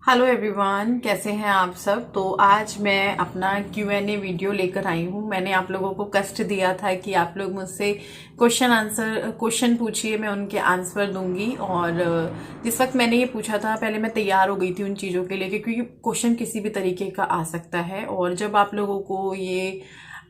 Hello everyone, कैसे हैं आप सब। तो आज मैं अपना Q&A वीडियो लेकर आई हूँ। मैंने आप लोगों को कष्ट दिया था कि आप लोग मुझसे क्वेश्चन पूछिए, मैं उनके आंसर दूंगी। और जिस वक्त मैंने ये पूछा था, पहले मैं तैयार हो गई थी उन चीज़ों के लिए, क्योंकि क्वेश्चन किसी भी तरीके का आ सकता है। और जब आप लोगों को ये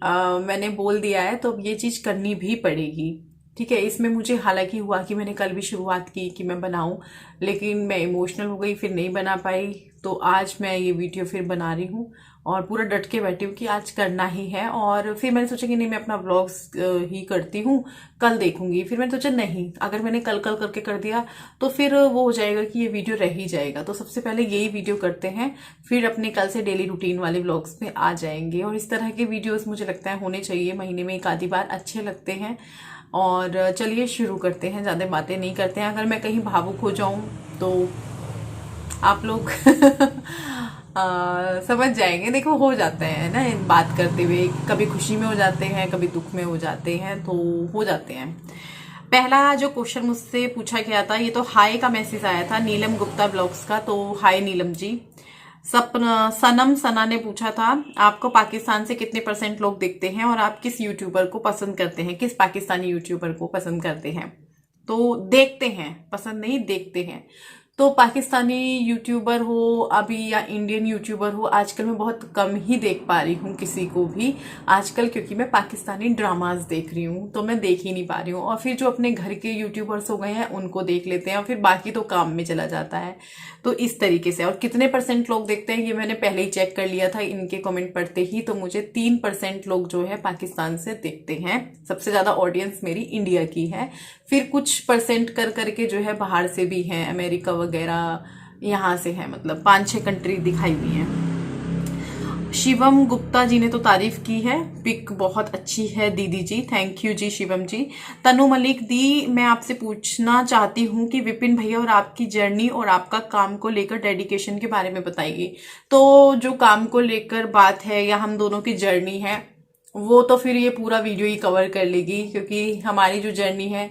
मैंने बोल दिया है तो अब ये चीज़ करनी भी पड़ेगी। ठीक है। इसमें मुझे हालांकि हुआ कि मैंने कल भी शुरुआत की कि मैं बनाऊं, लेकिन मैं इमोशनल हो गई, फिर नहीं बना पाई। तो आज मैं ये वीडियो फिर बना रही हूँ और पूरा डट के बैठी हूँ कि आज करना ही है। और फिर मैंने सोचा कि नहीं, मैं अपना व्लॉग्स ही करती हूँ, कल देखूंगी। फिर मैंने सोचा नहीं, अगर मैंने कल कल करके कर दिया तो फिर वो हो जाएगा कि ये वीडियो रह ही जाएगा। तो सबसे पहले यही वीडियो करते हैं, फिर अपने कल से डेली रूटीन वाले व्लॉग्स पे आ जाएंगे। और इस तरह के वीडियोस मुझे लगता है होने चाहिए, महीने में एक आधी बार अच्छे लगते हैं। और चलिए शुरू करते हैं, ज़्यादा बातें नहीं करते हैं। अगर मैं कहीं भावुक हो जाऊं तो आप लोग समझ जाएंगे। देखो, हो जाते हैं ना बात करते हुए, कभी खुशी में हो जाते हैं, कभी दुख में हो जाते हैं, तो हो जाते हैं। पहला जो क्वेश्चन मुझसे पूछा गया था, ये तो हाय का मैसेज आया था नीलम गुप्ता ब्लॉग्स का। तो हाय नीलम जी। सनम सना ने पूछा था, आपको पाकिस्तान से कितने % लोग देखते हैं और आप किस यूट्यूबर को पसंद करते हैं, किस पाकिस्तानी यूट्यूबर को पसंद करते हैं। तो देखते हैं, पसंद नहीं, देखते हैं। तो पाकिस्तानी यूट्यूबर हो अभी या इंडियन यूट्यूबर हो, आजकल मैं बहुत कम ही देख पा रही हूँ किसी को भी आजकल, क्योंकि मैं पाकिस्तानी ड्रामाज देख रही हूँ, तो मैं देख ही नहीं पा रही हूँ। और फिर जो अपने घर के यूट्यूबर्स हो गए हैं उनको देख लेते हैं, और फिर बाकी तो काम में चला जाता है। तो इस तरीके से। और कितने % लोग देखते हैं ये मैंने पहले ही चेक कर लिया था इनके कमेंट पढ़ते ही। तो मुझे 3% लोग जो है पाकिस्तान से देखते हैं। सबसे ज्यादा ऑडियंस मेरी इंडिया की है, फिर कुछ % कर करके जो है बाहर से भी हैं, अमेरिका वगैरह यहाँ से है, मतलब 5-6 कंट्री दिखाई हुई हैं। शिवम गुप्ता जी ने तो तारीफ की है, पिक बहुत अच्छी है दीदी जी, थैंक यू जी शिवम जी। तनु मलिक दी, मैं आपसे पूछना चाहती हूँ कि विपिन भैया और आपकी जर्नी और आपका काम को लेकर डेडिकेशन के बारे में बताइए। तो जो काम को लेकर बात है या हम दोनों की जर्नी है, वो तो फिर ये पूरा वीडियो ही कवर कर लेगी, क्योंकि हमारी जो जर्नी है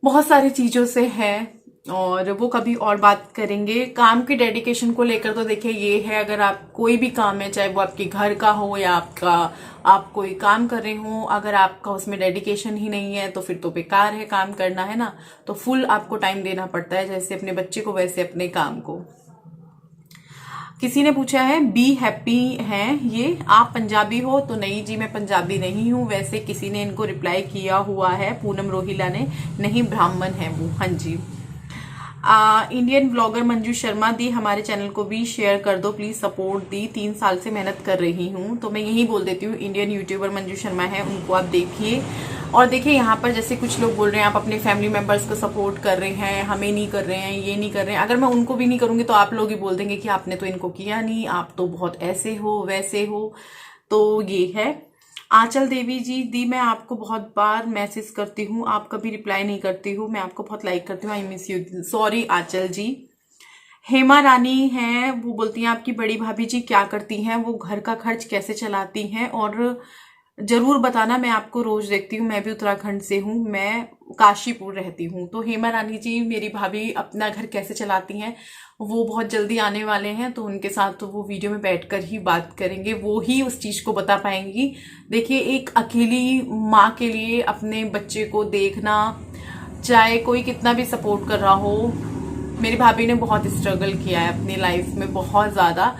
बहुत सारी चीजों से है, और वो कभी और बात करेंगे। काम की डेडिकेशन को लेकर तो देखिए ये है, अगर आप कोई भी काम है, चाहे वो आपके घर का हो या आप कोई काम कर रहे हो, अगर आपका उसमें डेडिकेशन ही नहीं है तो फिर तो बेकार है काम करना, है ना। तो फुल आपको टाइम देना पड़ता है, जैसे अपने बच्चे को वैसे अपने काम को। किसी ने पूछा है बी हैप्पी हैं ये, आप पंजाबी हो? तो नहीं जी, मैं पंजाबी नहीं हूँ। वैसे किसी ने इनको रिप्लाई किया हुआ है, पूनम रोहिला ने, नहीं ब्राह्मण है वो। हाँ जी। इंडियन ब्लॉगर मंजू शर्मा दी, हमारे चैनल को भी शेयर कर दो प्लीज, सपोर्ट दी, 3 साल से मेहनत कर रही हूँ। तो मैं यही बोल देती हूँ, इंडियन यूट्यूबर मंजू शर्मा है, उनको आप देखिए। और देखिए यहाँ पर जैसे कुछ लोग बोल रहे हैं आप अपने फैमिली मेंबर्स को सपोर्ट कर रहे हैं, हमें नहीं कर रहे हैं, ये नहीं कर रहे हैं। अगर मैं उनको भी नहीं करूंगी तो आप लोग ही बोल देंगे कि आपने तो इनको किया नहीं, आप तो बहुत ऐसे हो वैसे हो। तो ये है। आंचल देवी जी, दी मैं आपको बहुत बार मैसेज करती हूँ, आप कभी रिप्लाई नहीं करती हूँ, मैं आपको बहुत लाइक करती हूँ, आई मिस यू। सॉरी आंचल जी। हेमा रानी हैं, वो बोलती हैं आपकी बड़ी भाभी जी क्या करती हैं, वो घर का खर्च कैसे चलाती हैं, और जरूर बताना, मैं आपको रोज देखती हूँ, मैं भी उत्तराखंड से हूँ, मैं काशीपुर रहती हूँ। तो हेमा रानी जी, मेरी भाभी अपना घर कैसे चलाती हैं वो बहुत जल्दी आने वाले हैं, तो उनके साथ तो वो वीडियो में बैठकर ही बात करेंगे, वो ही उस चीज को बता पाएंगी। देखिए, एक अकेली माँ के लिए अपने बच्चे को देखना, चाहे कोई कितना भी सपोर्ट कर रहा हो, मेरी भाभी ने बहुत स्ट्रगल किया है अपनी लाइफ में, बहुत ज्यादा।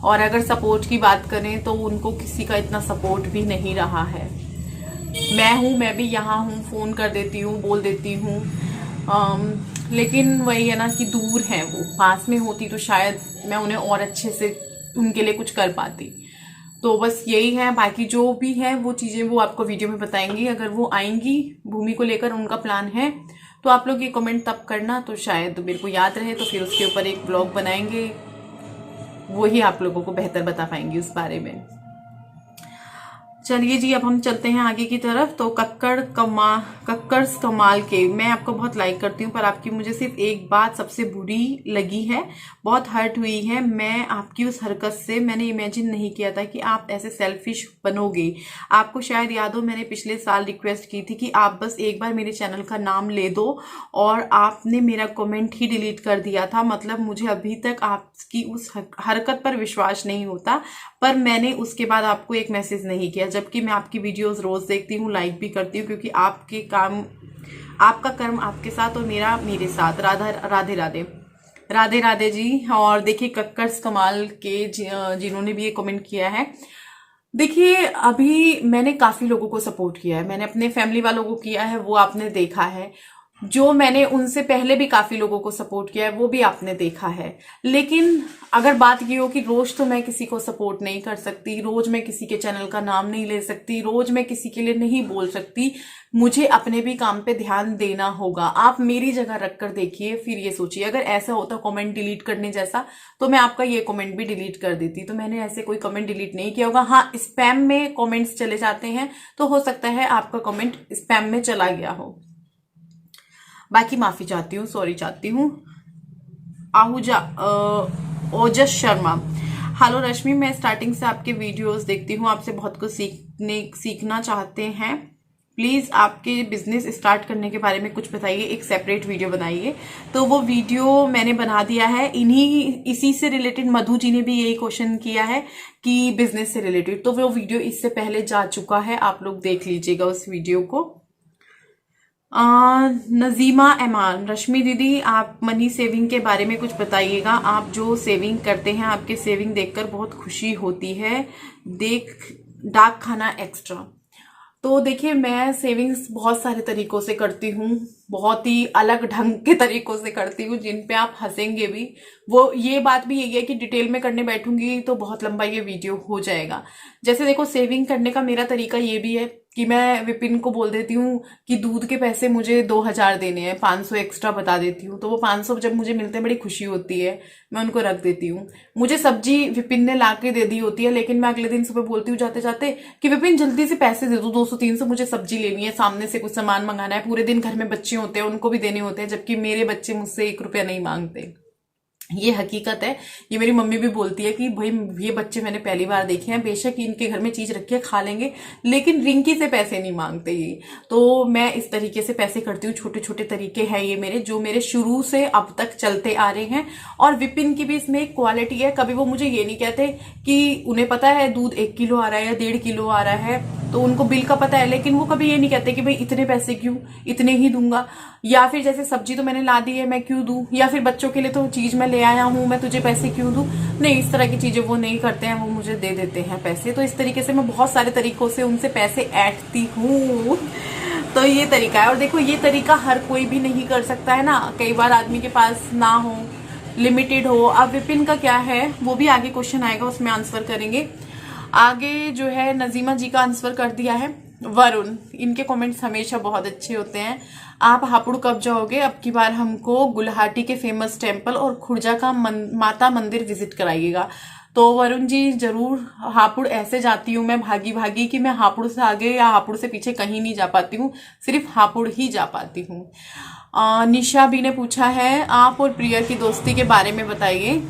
और अगर सपोर्ट की बात करें तो उनको किसी का इतना सपोर्ट भी नहीं रहा है। मैं भी यहाँ हूँ, फोन कर देती हूँ, बोल देती हूँ, लेकिन वही है ना कि दूर है, वो पास में होती तो शायद मैं उन्हें और अच्छे से उनके लिए कुछ कर पाती। तो बस यही है, बाकी जो भी है वो चीजें वो आपको वीडियो में बताएंगी। अगर वो आएंगी, भूमि को लेकर उनका प्लान है, तो आप लोग ये कमेंट तब करना, तो शायद मेरे को याद रहे, तो फिर उसके ऊपर एक ब्लॉग बनाएंगे, वो ही आप लोगों को बेहतर बता पाएंगी उस बारे में। चलिए जी, अब हम चलते हैं आगे की तरफ। तो कक्कर्स कमाल के, मैं आपको बहुत लाइक करती हूँ, पर आपकी मुझे सिर्फ एक बात सबसे बुरी लगी है, बहुत हर्ट हुई है। मैं आपकी उस हरकत से, मैंने इमेजिन नहीं किया था कि आप ऐसे सेल्फिश बनोगे। आपको शायद याद हो, मैंने पिछले साल रिक्वेस्ट की थी कि आप बस एक बार मेरे चैनल का नाम ले दो, और आपने मेरा कमेंट ही डिलीट कर दिया था। मतलब मुझे अभी तक आपकी उस हरकत पर विश्वास नहीं होता, पर मैंने उसके बाद आपको एक मैसेज नहीं किया, जबकि मैं आपकी वीडियोस रोज देखती हूँ, लाइक भी करती हूँ, क्योंकि आपका कर्म आपके साथ और मेरा मेरे साथ। राधे राधे राधे राधे जी। और देखिए कक्कर्स कमाल के जिन्होंने भी ये कमेंट किया है, देखिए अभी मैंने काफी लोगों को सपोर्ट किया है, मैंने अपने फैमिली वालों को किया है, वो आपने देखा है। जो मैंने उनसे पहले भी काफी लोगों को सपोर्ट किया है, वो भी आपने देखा है। लेकिन अगर बात ये हो कि रोज तो मैं किसी को सपोर्ट नहीं कर सकती, रोज मैं किसी के चैनल का नाम नहीं ले सकती, रोज मैं किसी के लिए नहीं बोल सकती, मुझे अपने भी काम पे ध्यान देना होगा। आप मेरी जगह रखकर देखिए, फिर ये सोचिए, अगर ऐसा होता कमेंट डिलीट करने जैसा, तो मैं आपका ये कमेंट भी डिलीट कर देती। तो मैंने ऐसे कोई कमेंट डिलीट नहीं किया होगा। हाँ, स्पैम में कमेंट्स चले जाते हैं, तो हो सकता है आपका कमेंट स्पैम में चला गया हो, बाकी माफी चाहती हूँ, सॉरी चाहती हूँ। आहूजा ओजस शर्मा, हेलो रश्मि, मैं स्टार्टिंग से आपके वीडियोस देखती हूँ, आपसे बहुत कुछ सीखना चाहते हैं। प्लीज आपके बिजनेस स्टार्ट करने के बारे में कुछ बताइए, एक सेपरेट वीडियो बनाइए। तो वो वीडियो मैंने बना दिया है, इसी से रिलेटेड मधु जी ने भी यही क्वेश्चन किया है कि बिजनेस से रिलेटेड, तो वो वीडियो इससे पहले जा चुका है, आप लोग देख लीजिएगा उस वीडियो को। नजीमा एमान, रश्मि दीदी आप मनी सेविंग के बारे में कुछ बताइएगा। आप जो सेविंग करते हैं, आपके सेविंग देखकर बहुत खुशी होती है। डाक खाना एक्स्ट्रा। तो देखिए, मैं सेविंग्स बहुत सारे तरीकों से करती हूँ, बहुत ही अलग ढंग के तरीकों से करती हूँ, जिन पे आप हंसेंगे भी। वो ये बात भी यही है कि डिटेल में करने बैठूंगी तो बहुत लंबा ये वीडियो हो जाएगा। जैसे देखो, सेविंग करने का मेरा तरीका ये भी है कि मैं विपिन को बोल देती हूँ कि दूध के पैसे मुझे 2000 देने हैं, 500 एक्स्ट्रा बता देती हूँ, तो वो 500 जब मुझे मिलते हैं बड़ी खुशी होती है, मैं उनको रख देती हूँ। मुझे सब्जी विपिन ने ला के दे दी होती है, लेकिन मैं अगले दिन सुबह बोलती हूँ जाते जाते कि विपिन जल्दी से पैसे दे दो, 200-300 मुझे सब्जी लेनी है, सामने से कुछ सामान मंगाना है, पूरे दिन घर में बच्चे होते हैं, उनको भी देने होते हैं, जबकि मेरे बच्चे मुझसे 1 रुपया नहीं मांगते। ये हकीकत है। ये मेरी मम्मी भी बोलती है कि भाई ये बच्चे मैंने पहली बार देखे हैं, बेशक इनके घर में चीज रखी है खा लेंगे, लेकिन रिंकी से पैसे नहीं मांगते ये। तो मैं इस तरीके से पैसे करती हूँ, छोटे छोटे तरीके हैं ये मेरे, जो मेरे शुरू से अब तक चलते आ रहे हैं। और विपिन की भी इसमें एक क्वालिटी है, कभी वो मुझे ये नहीं कहते कि उन्हें पता है दूध 1 किलो आ रहा है या 1.5 किलो आ रहा है, तो उनको बिल का पता है, लेकिन वो कभी ये नहीं कहते कि भाई इतने पैसे क्यों, इतने ही दूंगा। या फिर जैसे सब्जी तो मैंने ला दी है, मैं क्यों दूं, या फिर बच्चों के लिए तो चीज मैं ले आया हूं, मैं तुझे पैसे क्यों दूं। नहीं, इस तरह की चीजें वो नहीं करते हैं, वो मुझे दे देते हैं पैसे। तो इस तरीके से मैं बहुत सारे तरीकों से उनसे पैसे ऐंठती हूँ। तो ये तरीका है। और देखो, ये तरीका हर कोई भी नहीं कर सकता है ना, कई बार आदमी के पास ना हो, लिमिटेड हो। अब विपिन का क्या है, वो भी आगे क्वेश्चन आएगा, उसमें आंसर करेंगे। आगे जो है नजीमा जी का आंसर कर दिया है वरुण, इनके कमेंट्स हमेशा बहुत अच्छे होते हैं। आप हापुड़ कब जाओगे? अब की बार हमको गुलाहाटी के फेमस टेम्पल और खुर्जा का माता मंदिर विजिट कराइएगा। तो वरुण जी जरूर, हापुड़ ऐसे जाती हूँ मैं भागी भागी कि मैं हापुड़ से आगे या हापुड़ से पीछे कहीं नहीं जा पाती हूँ, सिर्फ हापुड़ ही जा पाती हूँ। निशा बी ने पूछा है, आप और प्रिया की दोस्ती के बारे में बताइए।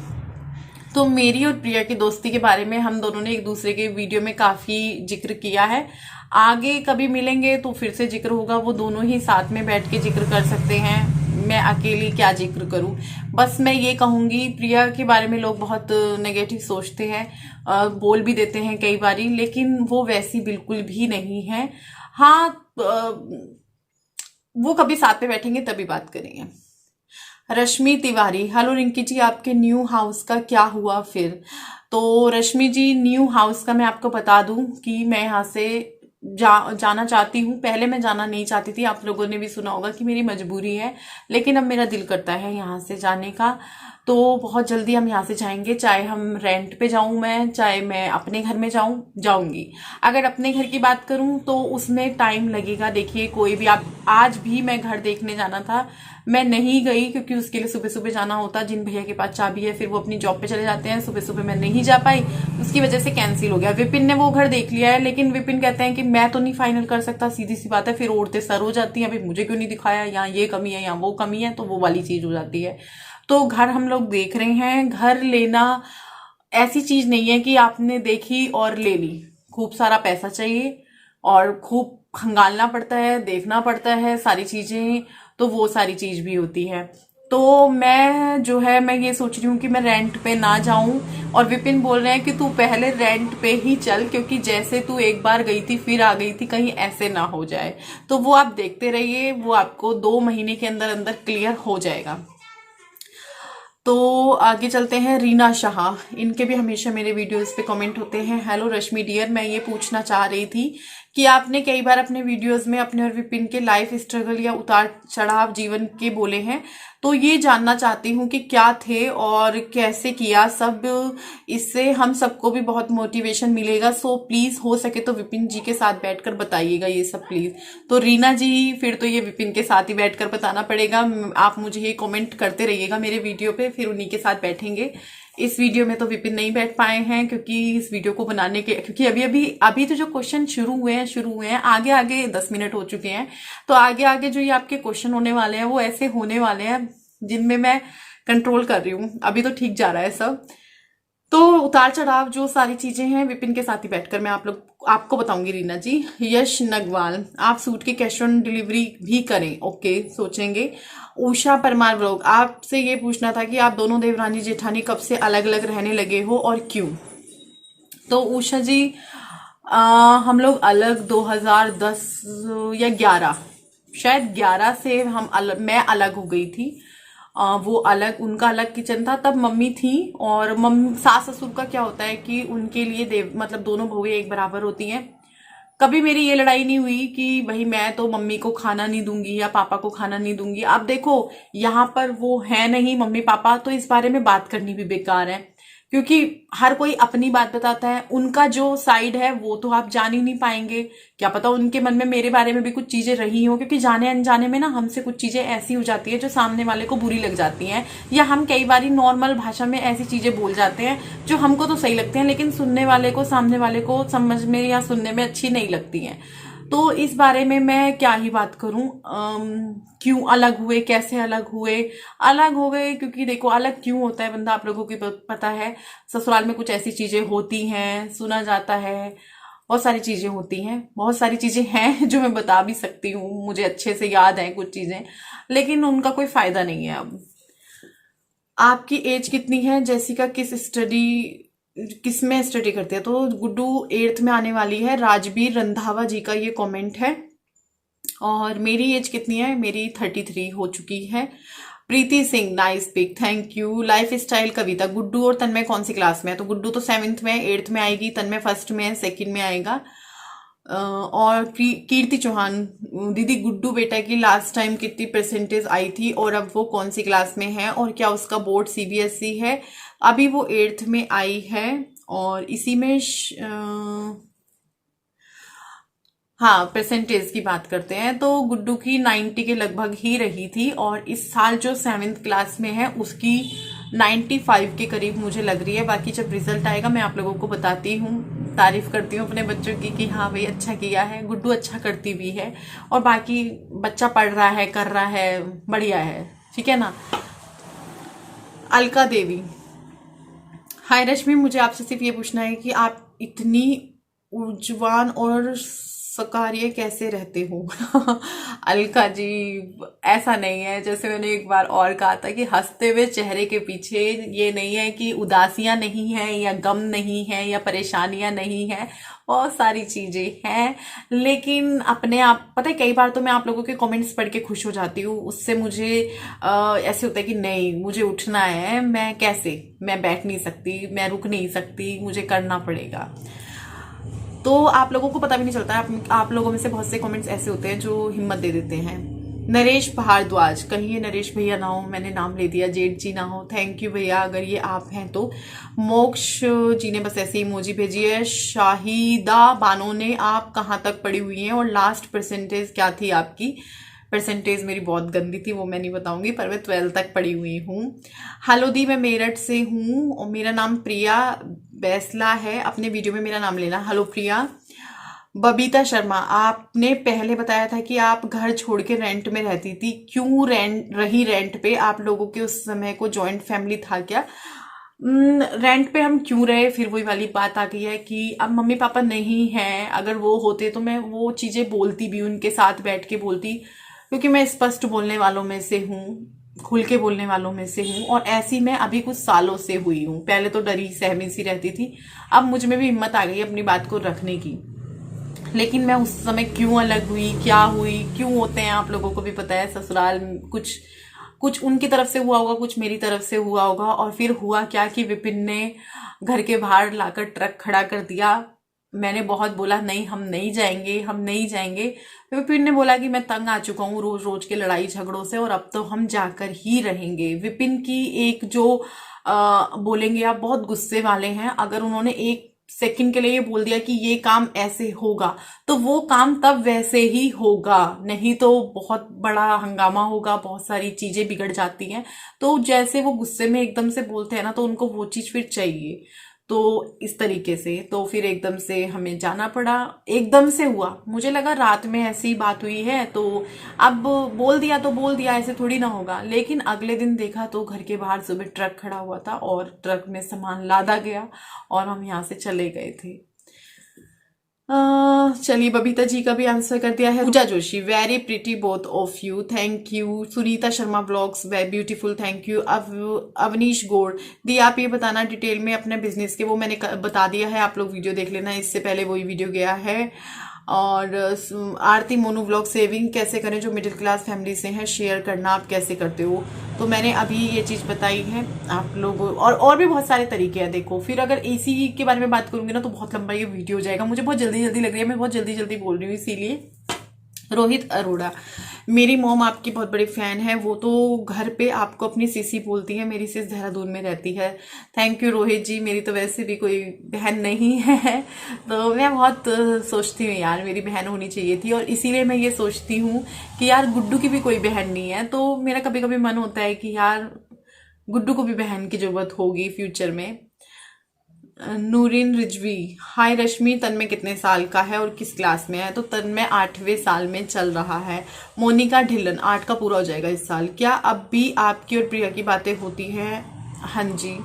तो मेरी और प्रिया की दोस्ती के बारे में हम दोनों ने एक दूसरे के वीडियो में काफी जिक्र किया है। आगे कभी मिलेंगे तो फिर से जिक्र होगा, वो दोनों ही साथ में बैठ के जिक्र कर सकते हैं, मैं अकेली क्या जिक्र करूं। बस मैं ये कहूंगी, प्रिया के बारे में लोग बहुत नेगेटिव सोचते हैं, बोल भी देते हैं कई बारी, लेकिन वो वैसी बिल्कुल भी नहीं है। हाँ, वो कभी साथ में बैठेंगे तभी बात करेंगे। रश्मि तिवारी, हेलो रिंकी जी, आपके न्यू हाउस का क्या हुआ फिर? तो रश्मि जी, न्यू हाउस का मैं आपको बता दूं कि मैं यहाँ से जाना चाहती हूँ। पहले मैं जाना नहीं चाहती थी, आप लोगों ने भी सुना होगा कि मेरी मजबूरी है, लेकिन अब मेरा दिल करता है यहाँ से जाने का। तो बहुत जल्दी हम यहाँ से जाएंगे, चाहे हम रेंट पे जाऊं मैं, चाहे मैं अपने घर में जाऊंगी। अगर अपने घर की बात करूं तो उसमें टाइम लगेगा। देखिए, कोई भी, आप आज भी मैं घर देखने जाना था, मैं नहीं गई क्योंकि उसके लिए सुबह सुबह जाना होता। जिन भैया के पास चाबी है फिर वो अपनी जॉब पे चले जाते हैं, सुबह सुबह मैं नहीं जा पाई, उसकी वजह से कैंसिल हो गया। विपिन ने वो घर देख लिया है, लेकिन विपिन कहते हैं कि मैं तो नहीं फाइनल कर सकता, सीधी सी बात है। फिर औरतें सर हो जाती हैं, अभी मुझे क्यों नहीं दिखाया, यहाँ ये कमी है, यहाँ वो कमी है, तो वो वाली चीज हो जाती है। तो घर हम लोग देख रहे हैं। घर लेना ऐसी चीज नहीं है कि आपने देखी और ले ली। खूब सारा पैसा चाहिए और खूब खंगालना पड़ता है, देखना पड़ता है सारी चीजें, तो वो सारी चीज भी होती है। तो मैं जो है मैं ये सोच रही हूँ कि मैं रेंट पे ना जाऊं, और विपिन बोल रहे हैं कि तू पहले रेंट पे ही चल, क्योंकि जैसे तू एक बार गई थी फिर आ गई थी, कहीं ऐसे ना हो जाए। तो वो आप देखते रहिए, वो आपको 2 महीने के अंदर अंदर क्लियर हो जाएगा। तो आगे चलते हैं। रीना शाह, इनके भी हमेशा मेरे वीडियोस पे कमेंट होते हैं। हेलो रश्मि डियर, मैं ये पूछना चाह रही थी कि आपने कई बार अपने वीडियोस में अपने और विपिन के लाइफ स्ट्रगल या उतार चढ़ाव जीवन के बोले हैं, तो ये जानना चाहती हूँ कि क्या थे और कैसे किया सब। इससे हम सबको भी बहुत मोटिवेशन मिलेगा। सो प्लीज हो सके तो विपिन जी के साथ बैठकर बताइएगा ये सब प्लीज। तो रीना जी, फिर तो ये विपिन के साथ ही बैठकर बताना पड़ेगा। आप मुझे ये कमेंट करते रहिएगा मेरे वीडियो पे, फिर उन्हीं के साथ बैठेंगे। इस वीडियो में तो विपिन नहीं बैठ पाए हैं क्योंकि इस वीडियो को बनाने के, क्योंकि अभी तो जो क्वेश्चन शुरू हुए हैं, आगे आगे 10 मिनट हो चुके हैं, तो आगे आगे जो ये आपके क्वेश्चन होने वाले हैं वो ऐसे होने वाले हैं जिनमें मैं कंट्रोल कर रही हूँ। अभी तो ठीक जा रहा है सब। तो उतार चढ़ाव जो सारी चीजें हैं विपिन के साथ ही बैठकर मैं आपको बताऊंगी। रीना जी, यश नगवाल, आप सूट की कैश ऑन डिलीवरी भी करें, ओके सोचेंगे। उषा परमार ब्लॉग, आपसे ये पूछना था कि आप दोनों देवरानी जेठानी कब से अलग अलग रहने लगे हो और क्यों। तो उषा जी, हम लोग अलग 2010 या 11, शायद 11 से मैं अलग हो गई थी। वो अलग, उनका अलग किचन था, तब मम्मी थी। और सास ससुर का क्या होता है कि उनके लिए मतलब दोनों बहुएं एक बराबर होती हैं। कभी मेरी ये लड़ाई नहीं हुई कि भाई मैं तो मम्मी को खाना नहीं दूंगी या पापा को खाना नहीं दूंगी। अब देखो यहाँ पर वो है नहीं मम्मी पापा, तो इस बारे में बात करनी भी बेकार है, क्योंकि हर कोई अपनी बात बताता है। उनका जो साइड है वो तो आप जान ही नहीं पाएंगे। क्या पता उनके मन में मेरे बारे में भी कुछ चीजें रही हो, क्योंकि जाने अनजाने में ना हमसे कुछ चीजें ऐसी हो जाती है जो सामने वाले को बुरी लग जाती हैं, या हम कई बार नॉर्मल भाषा में ऐसी चीजें बोल जाते हैं जो हमको तो सही लगते हैं लेकिन सुनने वाले को, सामने वाले को समझ में या सुनने में अच्छी नहीं लगती हैं। तो इस बारे में मैं क्या ही बात करूं। क्यों अलग हुए, कैसे अलग हुए। अलग हो गए क्योंकि देखो अलग क्यों होता है बंदा, आप लोगों को पता है। ससुराल में कुछ ऐसी चीजें होती हैं, सुना जाता है, बहुत सारी चीजें होती हैं, बहुत सारी चीजें हैं जो मैं बता भी सकती हूँ, मुझे अच्छे से याद है कुछ चीजें, लेकिन उनका कोई फायदा नहीं है अब। आपकी एज कितनी है जैसिका, किस में स्टडी करते हैं। तो गुड्डू 8th में आने वाली है। राजबीर रंधावा जी का ये कमेंट है। और मेरी एज कितनी है, मेरी 33 हो चुकी है। Preeti Singh, nice pic, thank you. Lifestyle Kavita, Guddu और तन्मय कौन सी क्लास में है। तो गुड्डू तो 7th में, 8th में आएगी, तन्मय 1st में है, 2nd में आएगा। और कीर्ति चौहान, दीदी गुड्डू बेटा की लास्ट टाइम कितनी परसेंटेज आई थी और अब वो कौन सी क्लास में है और क्या उसका बोर्ड सीबीएसई है। अभी वो 8th में आई है। और इसी में हाँ परसेंटेज की बात करते हैं तो गुड्डू की 90 के लगभग ही रही थी, और इस साल जो 7th क्लास में है उसकी 95 के करीब मुझे लग रही है। बाकी जब रिजल्ट आएगा मैं आप लोगों को बताती हूँ, तारीफ करती हूँ अपने बच्चों की कि हाँ भाई अच्छा किया है। गुड्डू अच्छा करती भी है, और बाकी बच्चा पढ़ रहा है, कर रहा है, बढ़िया है, ठीक है ना। अलका देवी, हाय रश्मि, मुझे आपसे सिर्फ ये पूछना है कि आप इतनी ऊर्जवान और सकार्य कैसे रहते हो। अलका जी, ऐसा नहीं है, जैसे मैंने एक बार और कहा था कि हंसते हुए चेहरे के पीछे ये नहीं है कि उदासियां नहीं है या गम नहीं है या परेशानियां नहीं है, बहुत सारी चीजें हैं। लेकिन अपने आप पता है, कई बार तो मैं आप लोगों के कमेंट्स पढ़ के खुश हो जाती हूँ, उससे मुझे ऐसे होता है कि नहीं मुझे उठना है, मैं बैठ नहीं सकती, मैं रुक नहीं सकती, मुझे करना पड़ेगा। तो आप लोगों को पता भी नहीं चलता है, आप लोगों में से बहुत से कमेंट्स ऐसे होते हैं जो हिम्मत दे देते हैं। नरेश भारद्वाज, कहीं ये नरेश भैया ना हो, मैंने नाम ले दिया, जेठ जी ना हो, थैंक यू भैया अगर ये आप हैं तो। मोक्ष जी ने बस ऐसे इमोजी भेजी है। शाहिदा बानो ने, आप कहाँ तक पढ़ी हुई हैं और लास्ट परसेंटेज क्या थी आपकी परसेंटेज मेरी बहुत गंदी थी, वो मैं नहीं बताऊंगी, पर मैं 12th तक पढ़ी हुई हूँ। हेलो दी, मैं मेरठ से हूँ और मेरा नाम प्रिया बैसला है, अपने वीडियो में मेरा नाम लेना। हेलो प्रिया। बबीता शर्मा, आपने पहले बताया था कि आप घर छोड़ के रेंट में रहती थी, क्यों रेंट पे? आप लोगों के उस समय को जॉइंट फैमिली था क्या? रेंट पे हम क्यों रहे, फिर वही वाली बात आ गई है कि अब मम्मी पापा नहीं हैं। अगर वो होते तो मैं वो चीजें बोलती भी, उनके साथ बैठ के बोलती, क्योंकि मैं स्पष्ट बोलने वालों में से हूँ, खुल के बोलने वालों में से हूँ। और ऐसी मैं अभी कुछ सालों से हुई हूँ। पहले तो डरी सहमी सी रहती थी, अब मुझ में भी हिम्मत आ गई अपनी बात को रखने की। लेकिन मैं उस समय क्यों अलग हुई, क्या हुई, क्यों होते हैं, आप लोगों को भी पता है। ससुराल कुछ कुछ उनकी तरफ से हुआ होगा, कुछ मेरी तरफ से हुआ होगा। और फिर हुआ क्या कि विपिन ने घर के बाहर लाकर ट्रक खड़ा कर दिया। मैंने बहुत बोला नहीं, हम नहीं जाएंगे, हम नहीं जाएंगे। विपिन ने बोला कि मैं तंग आ चुका हूँ रोज रोज के लड़ाई झगड़ों से, और अब तो हम जाकर ही रहेंगे। विपिन की एक जो बोलेंगे आप, बहुत गुस्से वाले हैं। अगर उन्होंने एक सेकंड के लिए ये बोल दिया कि ये काम ऐसे होगा, तो वो काम तब वैसे ही होगा, नहीं तो बहुत बड़ा हंगामा होगा, बहुत सारी चीजें बिगड़ जाती हैं। तो जैसे वो गुस्से में एकदम से बोलते हैं ना, तो उनको वो चीज फिर चाहिए। तो इस तरीके से तो फिर एकदम से हमें जाना पड़ा। एकदम से हुआ, मुझे लगा रात में ऐसी बात हुई है, तो अब बोल दिया तो बोल दिया, ऐसे थोड़ी ना होगा। लेकिन अगले दिन देखा तो घर के बाहर सुबह ट्रक खड़ा हुआ था और ट्रक में सामान लादा गया और हम यहाँ से चले गए थे। चलिए, बबीता जी का भी आंसर कर दिया है। Pooja Joshi, very pretty both of you, thank you. Sunita Sharma blogs, very beautiful, thank you. Avneesh Gaur दी, आप ये बताना डिटेल में अपने बिजनेस के, वो मैंने बता दिया है, आप लोग वीडियो देख लेना, इससे पहले वही वीडियो गया है। और आरती मोनू व्लॉग, सेविंग कैसे करें जो मिडिल क्लास फैमिली से हैं, शेयर करना आप कैसे करते हो। तो मैंने अभी ये चीज बताई है आप लोगों, और भी बहुत सारे तरीके हैं। देखो, फिर अगर इसी के बारे में बात करूंगी ना तो बहुत लंबा ये वीडियो हो जाएगा। मुझे बहुत जल्दी जल्दी लग रही है, मैं बहुत जल्दी जल्दी बोल रही हूँ, इसीलिए। रोहित अरोड़ा, मेरी मॉम आपकी बहुत बड़ी फैन है, वो तो घर पे आपको अपनी सीसी बोलती है। मेरी सिस देहरादून में रहती है। थैंक यू रोहित जी, मेरी तो वैसे भी कोई बहन नहीं है, तो मैं बहुत सोचती हूँ यार मेरी बहन होनी चाहिए थी, और इसीलिए मैं ये सोचती हूँ कि यार गुड्डू की भी कोई बहन नहीं है। तो मेरा कभी कभी मन होता है कि यार गुड्डू को भी बहन की जरूरत होगी फ्यूचर में। नूरिन रिजवी, हाय रश्मि, तन्मय कितने साल का है और किस क्लास में है? तो तन्मय 8वें साल में चल रहा है। मोनिका ढिल्लन, 8 का पूरा हो जाएगा इस साल। क्या अब भी आपकी और प्रिया की बातें होती हैं? हाँ जी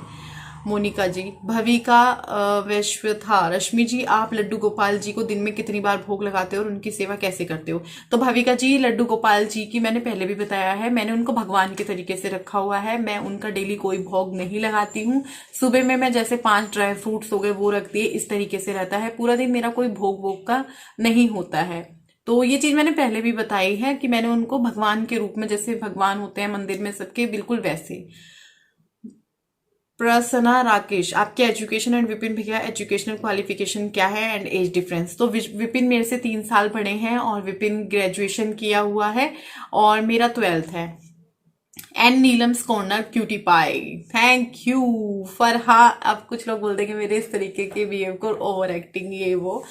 मोनिका जी। भविका वैश्वथा, रश्मि जी आप लड्डू गोपाल जी को दिन में कितनी बार भोग लगाते हो और उनकी सेवा कैसे करते हो? तो भविका जी, लड्डू गोपाल जी की मैंने पहले भी बताया है, मैंने उनको भगवान के तरीके से रखा हुआ है। मैं उनका डेली कोई भोग नहीं लगाती हूँ। सुबह में मैं जैसे 5 ड्राई फ्रूट्स हो गए वो रख दिए, इस तरीके से रहता है। पूरा दिन मेरा कोई भोग वोग का नहीं होता है। तो ये चीज मैंने पहले भी बताई है कि मैंने उनको भगवान के रूप में, जैसे भगवान होते हैं मंदिर में सबके, बिल्कुल वैसे। प्रसन्ना राकेश, आपके एजुकेशन एंड विपिन भैया एजुकेशनल क्वालिफिकेशन क्या है एंड एज डिफरेंस? तो विपिन मेरे से 3 साल बड़े हैं और विपिन ग्रेजुएशन किया हुआ है और मेरा 12th है। And Neelam's corner cutie pie, thank you. Farha, अब कुछ लोग बोल देंगे मेरे इस तरीके के बिहेव को, ओवर एक्टिंग ये वो।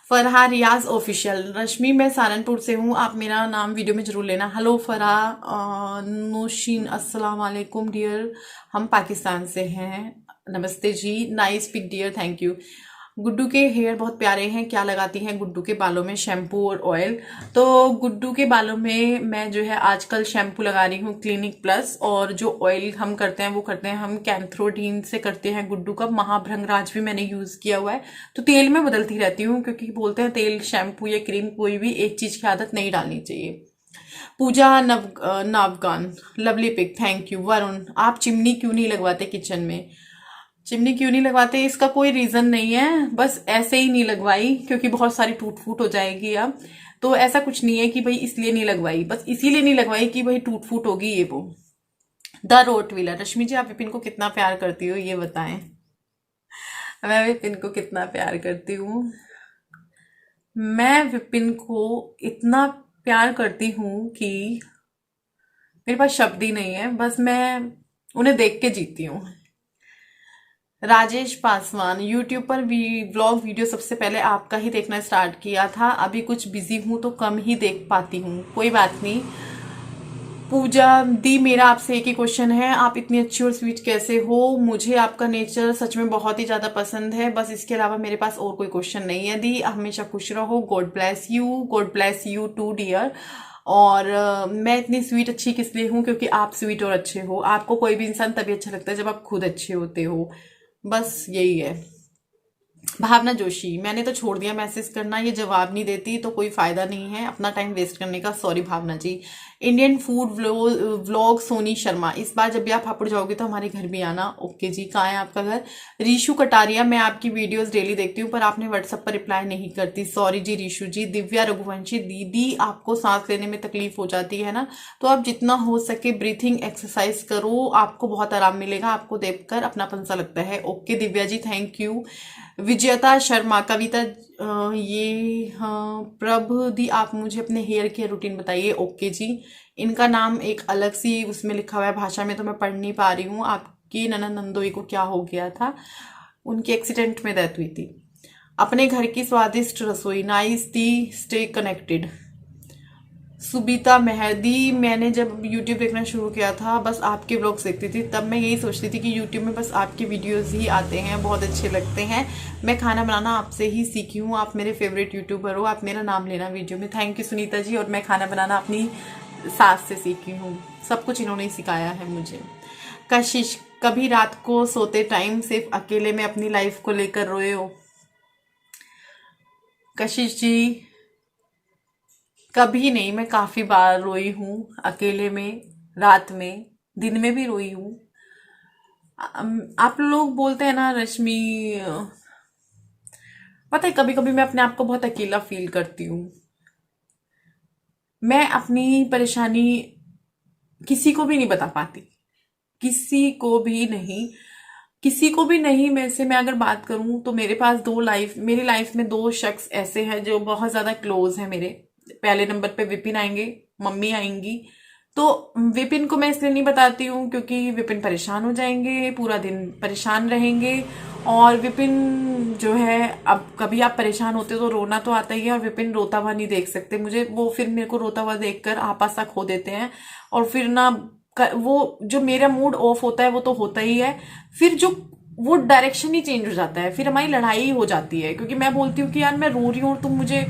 फरहा रियाज ऑफिशियल, रश्मि मैं सहारनपुर से हूँ, आप मेरा नाम वीडियो में जरूर लेना। हेलो फरहा। नौशीन, अस्सलाम वालेकुम डियर, हम पाकिस्तान से हैं। नमस्ते जी, nice pic dear, thank you. Guddu के हेयर बहुत प्यारे हैं, क्या लगाती हैं गुड्डू के बालों में, शैम्पू और ऑयल? तो गुड्डू के बालों में मैं जो है आजकल शैम्पू लगा रही हूँ क्लिनिक प्लस, और जो ऑयल हम करते हैं वो करते हैं हम कैंथ्रोडीन से करते हैं गुड्डू का। महाभृंगराज भी मैंने यूज किया हुआ है। तो तेल में बदलती रहती हूँ, क्योंकि बोलते हैं तेल, शैम्पू या क्रीम कोई भी एक चीज की आदत नहीं डालनी चाहिए। Pooja Navgan, lovely pic, thank you. Varun, आप चिमनी क्यों नहीं लगवाते किचन में? चिमनी क्यों नहीं लगवाते, इसका कोई रीजन नहीं है, बस ऐसे ही नहीं लगवाई, क्योंकि बहुत सारी टूट फूट हो जाएगी अब। तो ऐसा कुछ नहीं है कि भाई इसलिए नहीं लगवाई, बस इसीलिए नहीं लगवाई कि भाई टूट फूट होगी ये वो। द रोट व्हीलर, रश्मि जी आप विपिन को कितना प्यार करती हो ये बताएं। मैं विपिन को कितना प्यार करती हूँ? मैं विपिन को इतना प्यार करती हूँ कि मेरे पास शब्द ही नहीं है, बस मैं उन्हें देख के जीती हूँ। राजेश पासवान, यूट्यूब पर व्लॉग वीडियो सबसे पहले आपका ही देखना स्टार्ट किया था, अभी कुछ बिजी हूँ तो कम ही देख पाती हूँ। कोई बात नहीं। पूजा दी, मेरा आपसे एक ही क्वेश्चन है, आप इतनी अच्छी और स्वीट कैसे हो? मुझे आपका नेचर सच में बहुत ही ज्यादा पसंद है, बस इसके अलावा मेरे पास और कोई क्वेश्चन नहीं है। दी हमेशा खुश रहो, God bless you too dear. और मैं इतनी स्वीट अच्छी किस लिए हूँ? क्योंकि आप स्वीट और अच्छे हो। आपको कोई भी इंसान तभी अच्छा लगता है जब आप खुद अच्छे होते हो, बस यही है। भावना जोशी, मैंने तो छोड़ दिया मैसेज करना, ये जवाब नहीं देती तो कोई फायदा नहीं है अपना टाइम वेस्ट करने का। Sorry Bhavna ji. Indian food vlog Soni Sharma, इस बार जब भी आप हापुड़ जाओगे तो हमारे घर भी आना। ओके जी। कहाँ है आपका घर? रीशु कटारिया, मैं आपकी वीडियोस डेली देखती हूँ पर आपने व्हाट्सएप पर रिप्लाई नहीं करती। सॉरी जी रीशु जी। दिव्या रघुवंशी, दीदी आपको सांस लेने में तकलीफ हो जाती है ना, तो आप जितना हो सके ब्रीथिंग एक्सरसाइज करो, आपको बहुत आराम मिलेगा, आपको देखकर अपनापन सा लगता है। Okay Divya ji, thank you. Vijayta Sharma, Kavita ये हाँ प्रभु दी, आप मुझे अपने हेयर केयर रूटीन बताइए। ओके जी। इनका नाम एक अलग सी उसमें लिखा हुआ है भाषा में, तो मैं पढ़ नहीं पा रही हूँ। आपकी ननद नंदोई को क्या हो गया था? उनकी एक्सीडेंट में डेथ हुई थी। अपने घर की स्वादिष्ट रसोई, नाइस दी, स्टे कनेक्टेड। सुबीता मेहदी, मैंने जब YouTube देखना शुरू किया था बस आपके व्लॉग्स देखती थी, तब मैं यही सोचती थी कि YouTube में बस आपके वीडियोस ही आते हैं, बहुत अच्छे लगते हैं। मैं खाना बनाना आपसे ही सीखी हूँ, आप मेरे फेवरेट यूट्यूबर हो, आप मेरा नाम लेना वीडियो में। Thank you Sunita ji. और मैं खाना बनाना अपनी सास से सीखी हूँ, सब कुछ इन्होंने ही सिखाया है मुझे। कशिश, कभी रात को सोते टाइम सिर्फ अकेले में अपनी लाइफ को लेकर रोए हो? कशिश जी कभी नहीं, मैं काफी बार रोई हूँ अकेले में, रात में, दिन में भी रोई हूँ। आप लोग बोलते हैं ना रश्मि, पता है कभी कभी मैं अपने आप को बहुत अकेला फील करती हूँ। मैं अपनी परेशानी किसी को भी नहीं बता पाती, किसी को भी नहीं, किसी को भी नहीं। में से मैं अगर बात करूं तो मेरी लाइफ में दो शख्स ऐसे हैं जो बहुत ज्यादा क्लोज हैं मेरे। पहले नंबर पे विपिन आएंगे, मम्मी आएंगी। तो विपिन को मैं इसलिए नहीं बताती हूँ क्योंकि विपिन परेशान हो जाएंगे, पूरा दिन परेशान रहेंगे। और विपिन जो है, अब कभी आप परेशान होते हो तो रोना तो आता ही है, और विपिन रोता हुआ नहीं देख सकते मुझे, वो फिर मेरे को रोता हुआ देखकर आपा सा खो देते हैं। और फिर ना वो जो मेरा मूड ऑफ होता है वो तो होता ही है, फिर जो वो डायरेक्शन ही चेंज हो जाता है, फिर हमारी लड़ाई हो जाती है। क्योंकि मैं बोलती हूँ कि यार मैं रो रही हूँ और तुम मुझे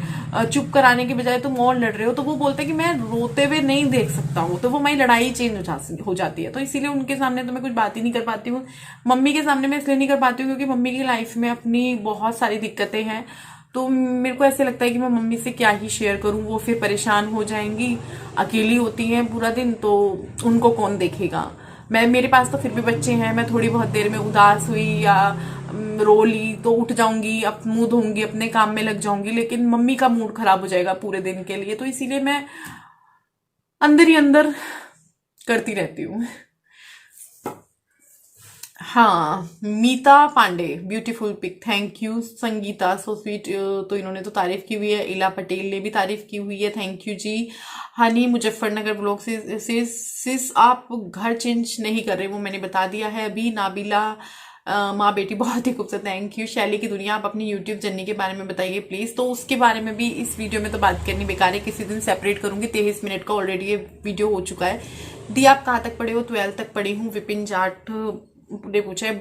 चुप कराने के बजाय तुम और लड़ रहे हो, तो वो बोलते हैं कि मैं रोते हुए नहीं देख सकता हूँ, तो वो हमारी लड़ाई चेंज हो जाती है। तो इसीलिए उनके सामने तो मैं कुछ बात ही नहीं कर पाती हूँ। मम्मी के सामने मैं इसलिए नहीं कर पाती हूँ क्योंकि मम्मी की लाइफ में अपनी बहुत सारी दिक्कतें हैं, तो मेरे को ऐसे लगता है कि मैं मम्मी से क्या ही शेयर करूं, वो फिर परेशान हो जाएंगी, अकेली होती हैं पूरा दिन, तो उनको कौन देखेगा। मेरे पास तो फिर भी बच्चे हैं, मैं थोड़ी बहुत देर में उदास हुई या रो ली तो उठ जाऊंगी, मुंह धोऊंगी, अपने काम में लग जाऊंगी, लेकिन मम्मी का मूड खराब हो जाएगा पूरे दिन के लिए, तो इसीलिए मैं अंदर ही अंदर करती रहती हूँ। हाँ, Meeta Pandey, beautiful pic, thank you. Sangeeta, so sweet, तो इन्होंने तो तारीफ की हुई है। इला पटेल ने भी तारीफ की हुई है, थैंक यू जी। हनी मुजफ्फरनगर ब्लॉग से सिस आप घर चेंज नहीं कर रहे, वो मैंने बता दिया है अभी। नाबिला, माँ बेटी बहुत ही खूबसूरत, थैंक यू। शैली की दुनिया, आप अपनी यूट्यूब जर्नी के बारे में बताइए प्लीज। तो उसके बारे में भी इस वीडियो में तो बात करनी बेकार है, किसी दिन सेपरेट करूंगी। 23 मिनट का ऑलरेडी ये वीडियो हो चुका है। दी आप कहाँ तक पढ़े हो? 12 तक पढ़ी हूँ। विपिन जाट ने पूछा है।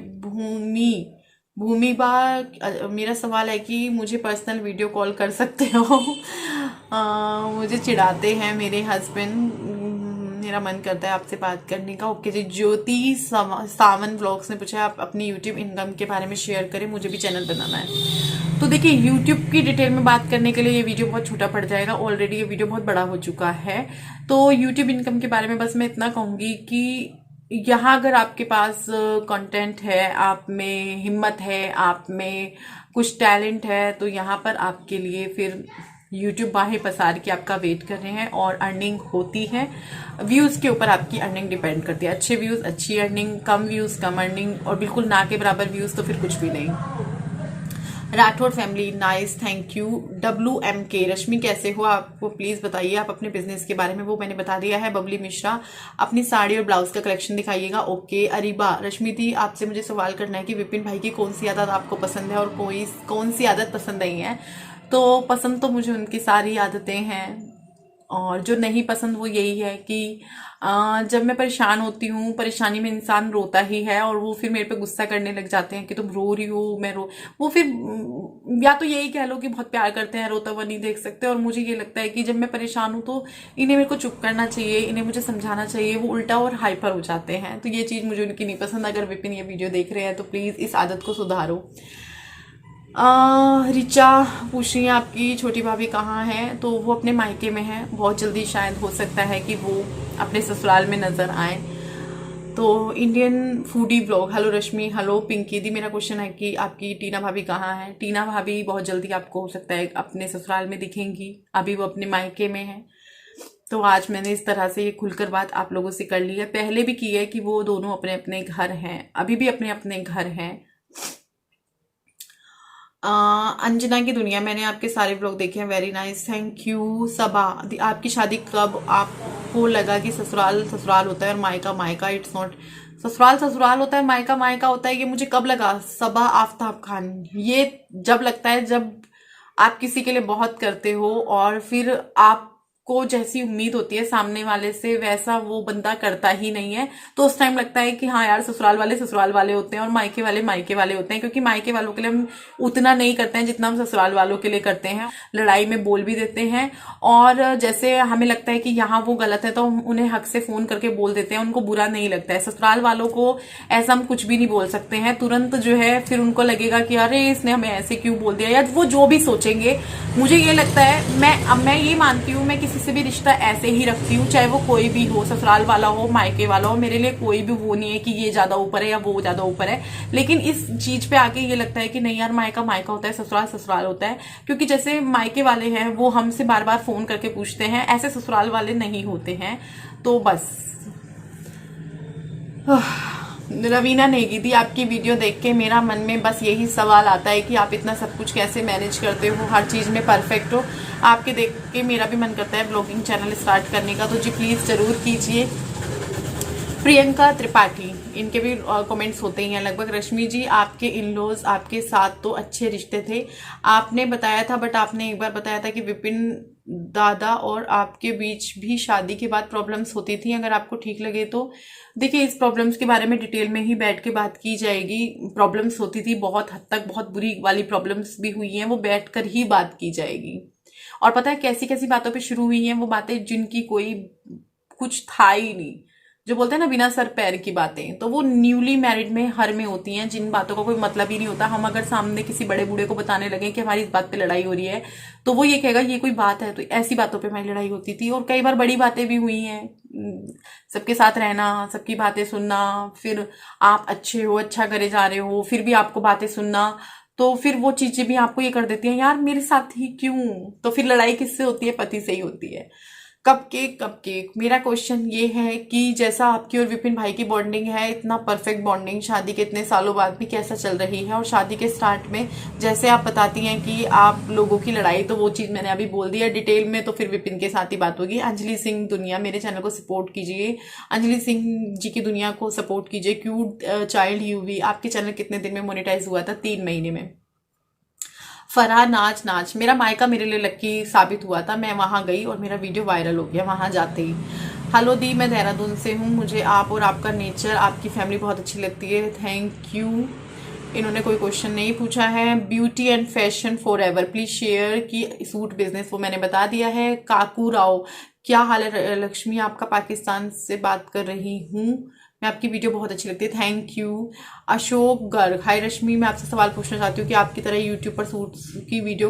भूमि बा, मेरा सवाल है कि मुझे पर्सनल वीडियो कॉल कर सकते हो? मुझे चिढ़ाते हैं मेरे हस्बैंड, मेरा मन करता है आपसे बात करने का। ओके जी। ज्योति सावन व्लॉग्स ने पूछा है आप अपनी यूट्यूब इनकम के बारे में शेयर करें, मुझे भी चैनल बनाना है। तो देखिए, यूट्यूब की डिटेल में बात करने के लिए ये वीडियो बहुत छोटा पड़ जाएगा, ऑलरेडी ये वीडियो बहुत बड़ा हो चुका है। तो यूट्यूब इनकम के बारे में बस मैं इतना कहूंगी कि यहाँ अगर आपके पास कंटेंट है, आप में हिम्मत है, आप में कुछ टैलेंट है, तो यहाँ पर आपके लिए फिर यूट्यूब बाहें पसार के आपका वेट कर रहे हैं और अर्निंग होती है। व्यूज के ऊपर आपकी अर्निंग डिपेंड करती है, अच्छे व्यूज अच्छी अर्निंग, कम व्यूज कम अर्निंग, और बिल्कुल ना के बराबर व्यूज तो फिर कुछ भी नहीं। Rathore family nice, thank you. WMK रश्मि कैसे हो, आपको प्लीज बताइए आप अपने बिजनेस के बारे में, वो मैंने बता दिया है। बबली मिश्रा अपनी साड़ी और ब्लाउज का कलेक्शन दिखाइएगा, ओके। अरीबा रश्मि दी आपसे मुझे सवाल करना है कि विपिन भाई की कौन सी आदत आपको पसंद है और कौन सी आदत पसंद नहीं है। तो पसंद तो मुझे उनकी सारी आदतें हैं, और जो नहीं पसंद वो यही है कि जब मैं परेशान होती हूँ, परेशानी में इंसान रोता ही है और वो फिर मेरे पे गुस्सा करने लग जाते हैं कि तुम रो रही हो, मैं रो, वो फिर या तो यही कह लो कि बहुत प्यार करते हैं, रोता हुआ नहीं देख सकते। और मुझे ये लगता है कि जब मैं परेशान हूँ तो इन्हें मेरे को चुप करना चाहिए, इन्हें मुझे समझाना चाहिए, वो उल्टा और हाइपर हो जाते हैं। तो ये चीज़ मुझे उनकी नहीं पसंद। अगर विपिन ये वीडियो देख रहे हैं तो प्लीज़ इस आदत को सुधारो। रिचा पूछ रही है आपकी छोटी भाभी कहाँ है, तो वो अपने मायके में है, बहुत जल्दी शायद हो सकता है कि वो अपने ससुराल में नजर आए। तो इंडियन फूडी ब्लॉग, हेलो रश्मि, हेलो पिंकी दी। मेरा क्वेश्चन है कि आपकी टीना भाभी कहाँ है। टीना भाभी बहुत जल्दी आपको हो सकता है अपने ससुराल में दिखेंगी, अभी वो अपने मायके में है। तो आज मैंने इस तरह से ये खुलकर बात आप लोगों से कर ली है, पहले भी की है कि वो दोनों अपने अपने घर हैं, अभी भी अपने अपने घर हैं। अंजना की दुनिया, मैंने आपके सारे ब्लॉग देखे हैं, वेरी नाइस, थैंक यू। सबा आपकी शादी कब आपको लगा कि ससुराल ससुराल होता है और मायका मायका, इट्स नॉट ससुराल ससुराल होता है, मायका मायका होता है, ये मुझे कब लगा। सबा आफ्ताब खान, ये जब लगता है जब आप किसी के लिए बहुत करते हो और फिर आपको जैसी उम्मीद होती है सामने वाले से वैसा वो बंदा करता ही नहीं है, तो उस टाइम लगता है कि हाँ यार ससुराल वाले होते हैं और मायके वाले होते हैं। क्योंकि मायके वालों के लिए हम उतना नहीं करते हैं जितना हम ससुराल वालों के लिए करते हैं, लड़ाई में बोल भी देते हैं, और जैसे हमें लगता है कि यहाँ वो गलत है तो हम उन्हें हक से फोन करके बोल देते हैं, उनको बुरा नहीं लगता है। ससुराल वालों को ऐसा हम कुछ भी नहीं बोल सकते हैं, तुरंत जो है फिर उनको लगेगा कि अरे इसने हमें ऐसे क्यों बोल दिया, या वो जो भी सोचेंगे। मुझे ये लगता है, मैं ये मानती हूँ, मैं किसी से भी रिश्ता ऐसे ही रखती हूँ, चाहे वो कोई भी हो, ससुराल वाला हो मायके वाला हो, मेरे लिए कोई भी वो नहीं है कि ये ज्यादा ऊपर है या वो ज्यादा ऊपर है। लेकिन इस चीज पे आके ये लगता है कि नहीं यार, मायका मायका होता है, ससुराल ससुराल होता है। क्योंकि जैसे मायके वाले हैं वो हमसे बार बार फोन करके पूछते हैं, ऐसे ससुराल वाले नहीं होते हैं। तो बस रवीना नेगी थी, आपकी वीडियो देख के मेरा मन में बस यही सवाल आता है कि आप इतना सब कुछ कैसे मैनेज करते हो, हर चीज में परफेक्ट हो। आपके देख के मेरा भी मन करता है ब्लॉगिंग चैनल स्टार्ट करने का, तो जी प्लीज जरूर कीजिए। प्रियंका त्रिपाठी, इनके भी कमेंट्स होते ही हैं लगभग। रश्मि जी आपके इन-लॉज आपके साथ तो अच्छे रिश्ते थे, आपने बताया था, बट आपने एक बार बताया था कि विपिन दादा और आपके बीच भी शादी के बाद प्रॉब्लम्स होती थी, अगर आपको ठीक लगे तो। देखिए इस प्रॉब्लम्स के बारे में डिटेल में ही बैठ के बात की जाएगी। प्रॉब्लम्स होती थी, बहुत हद तक बहुत बुरी वाली प्रॉब्लम्स भी हुई हैं, वो बैठ कर ही बात की जाएगी। और पता है कैसी कैसी बातों पे शुरू हुई हैं वो बातें जिनकी कोई कुछ था ही नहीं, जो बोलते हैं ना बिना सर पैर की बातें, तो वो न्यूली मैरिड में हर में होती हैं, जिन बातों का कोई मतलब ही नहीं होता। हम अगर सामने किसी बड़े बूढ़े को बताने लगे कि हमारी इस बात पे लड़ाई हो रही है, तो वो ये कहेगा ये कोई बात है, तो ऐसी बातों पे हमारी लड़ाई होती थी। और कई बार बड़ी बातें भी हुई हैं, सबके साथ रहना, सबकी बातें सुनना, फिर आप अच्छे हो, अच्छा करे जा रहे हो, फिर भी आपको बातें सुनना, तो फिर वो चीजें भी आपको ये कर देती हैं यार मेरे साथ ही क्यों। तो फिर लड़ाई किससे होती है, पति से ही होती है। कपकेक, मेरा क्वेश्चन ये है कि जैसा आपकी और विपिन भाई की बॉन्डिंग है, इतना परफेक्ट बॉन्डिंग शादी के इतने सालों बाद भी कैसा चल रही है। और शादी के स्टार्ट में जैसे आप बताती हैं कि आप लोगों की लड़ाई, तो वो चीज मैंने अभी बोल दिया डिटेल में, तो फिर विपिन के साथ ही बात होगी। अंजलि सिंह दुनिया, मेरे चैनल को सपोर्ट कीजिए, अंजलि सिंह जी की दुनिया को सपोर्ट कीजिए। क्यूट चाइल्ड यूवी, आपके चैनल कितने दिन में मोनेटाइज हुआ था? 3 महीने में। फरहा नाच, मेरा मायका मेरे लिए लक्की साबित हुआ था, मैं वहां गई और मेरा वीडियो वायरल हो गया वहां जाते ही। हेलो दी, मैं देहरादून से हूँ, मुझे आप और आपका नेचर, आपकी फैमिली बहुत अच्छी लगती है, थैंक यू। इन्होंने कोई क्वेश्चन नहीं पूछा है। Beauty and fashion for ever, please share की सूट बिजनेस, वो मैंने बता दिया है। काकू राव, क्या हाल है लक्ष्मी, आपका पाकिस्तान से बात कर रही हूँ, मैं आपकी वीडियो बहुत अच्छी लगती है, थैंक यू। अशोक गर्ग, हाय रश्मि, मैं आपसे सवाल पूछना चाहती हूँ कि आपकी तरह यूट्यूब पर सूट्स की वीडियो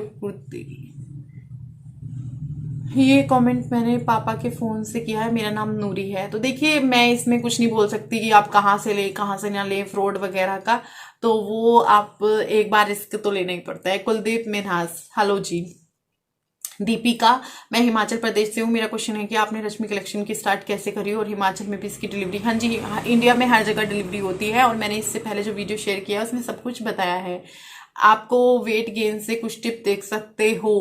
ये कमेंट मैंने पापा के फोन से किया है, मेरा नाम नूरी है। तो देखिए मैं इसमें कुछ नहीं बोल सकती कि आप कहाँ से ना ले फ्रॉड वगैरह का, तो वो आप एक बार रिस्क तो लेना ही पड़ता है। कुलदीप मिन्हास, हेलो जी। दीपिका, मैं हिमाचल प्रदेश से हूँ, मेरा क्वेश्चन है कि आपने रश्मि कलेक्शन की स्टार्ट कैसे करी और हिमाचल में भी इसकी डिलीवरी? हाँ जी, इंडिया में हर जगह डिलीवरी होती है और मैंने इससे पहले जो वीडियो शेयर किया है उसमें सब कुछ बताया है। आपको वेट गेन से कुछ टिप देख सकते हो।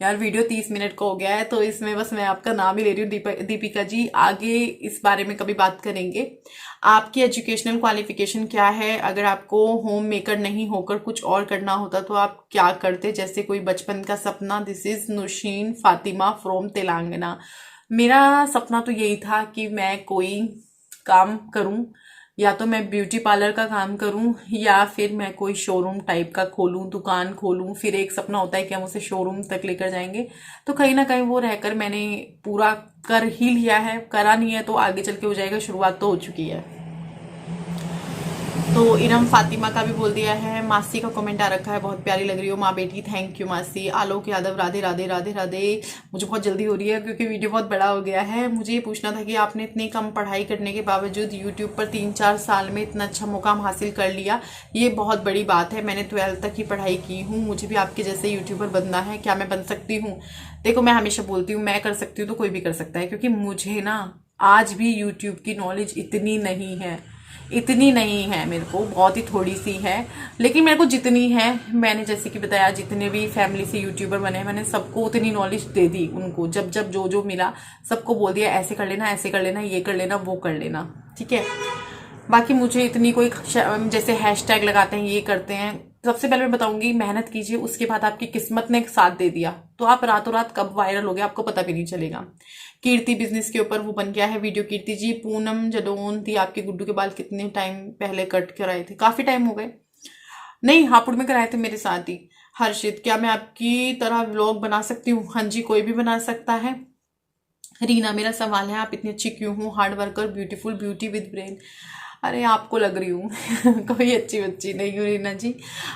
यार वीडियो 30 मिनट का हो गया है, तो इसमें बस मैं आपका नाम ही ले रही हूँ, दीपिका जी। आगे इस बारे में कभी बात करेंगे। आपकी एजुकेशनल क्वालिफिकेशन क्या है? अगर आपको होम मेकर नहीं होकर कुछ और करना होता तो आप क्या करते? जैसे कोई बचपन का सपना। This is Nusheen Fatima from Telangana. मेरा सपना तो यही था कि मैं कोई काम करूं, या तो मैं ब्यूटी पार्लर का काम करूं या फिर मैं कोई शोरूम टाइप का खोलूं, दुकान खोलूं। फिर एक सपना होता है कि हम उसे शोरूम तक लेकर जाएंगे, तो कहीं ना कहीं वो रहकर मैंने पूरा कर ही लिया है। करा नहीं है तो आगे चल के हो जाएगा, शुरुआत तो हो चुकी है। तो इरम फातिमा का भी बोल दिया है। मासी का कमेंट आ रखा है, बहुत प्यारी लग रही हो माँ बेटी, थैंक यू मासी। आलोक यादव, राधे राधे राधे राधे। मुझे बहुत जल्दी हो रही है क्योंकि वीडियो बहुत बड़ा हो गया है। मुझे ये पूछना था कि आपने इतनी कम पढ़ाई करने के बावजूद यूट्यूब पर 3-4 साल में इतना अच्छा मुकाम हासिल कर लिया, ये बहुत बड़ी बात है। मैंने 12th तक ही पढ़ाई की हूँ, मुझे भी आपके जैसे यूट्यूबर बनना है। क्या मैं बन सकती हूँ? देखो, मैं हमेशा बोलती हूँ मैं कर सकती हूँ तो कोई भी कर सकता है, क्योंकि मुझे ना आज भी यूट्यूब की नॉलेज इतनी नहीं है मेरे को, बहुत ही थोड़ी सी है। लेकिन मेरे को जितनी है, मैंने जैसे कि बताया, जितने भी फैमिली से यूट्यूबर बने मैंने सबको उतनी नॉलेज दे दी। उनको जब जब जो मिला सबको बोल दिया ऐसे कर लेना, ऐसे कर लेना, ये कर लेना, वो कर लेना, ठीक है। बाकी मुझे इतनी कोई जैसे हैशटैग लगाते हैं, ये करते हैं। सबसे पहले मैं बताऊंगी, मेहनत कीजिए, उसके बाद आपकी किस्मत ने साथ दे दिया तो आप रातों रात कब वायरल हो गए आपको पता भी नहीं चलेगा। कीर्ति बिजनेस के ऊपर वो बन गया है वीडियो। कीर्ति जी, पूनम जलोन थी, आपके गुड्डू के बाल कितने टाइम पहले कट कराए थे? काफी टाइम हो गए। नहीं, हापुड़ में कराए थे मेरे साथ ही। हर्षित, क्या मैं आपकी तरह व्लॉग बना सकती हूँ? हाँ जी, कोई भी बना सकता है। रीना, मेरा सवाल है, आप इतनी अच्छी क्यों हो? Hard worker, beautiful, beauty with brain. अरे आपको लग रही हूँ कोई अच्छी बच्ची नहीं हूँ रीना जी।